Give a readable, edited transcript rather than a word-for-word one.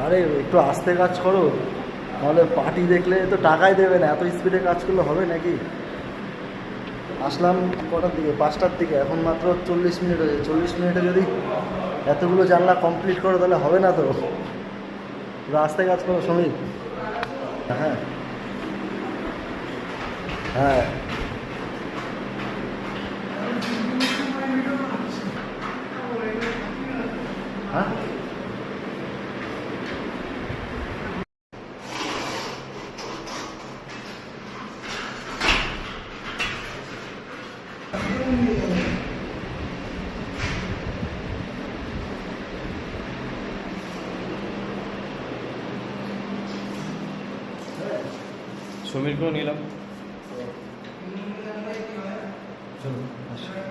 আরে একটু আস্তে কাজ করো, নাহলে পার্টি দেখলে তো টাকাই দেবে না। এত স্পিডে কাজ করলে হবে নাকি? আসলাম কটার দিকে? 5টার দিকে, এখন মাত্র 40 মিনিট হয়েছে। 40 মিনিটে যদি এতগুলো জানলা কমপ্লিট করো তাহলে হবে না তো। পুরো আস্তে কাজ করো সমীর। হ্যাঁ হ্যাঁ, হ্যাঁ সমীরকেও নিলাম। চলো আসো।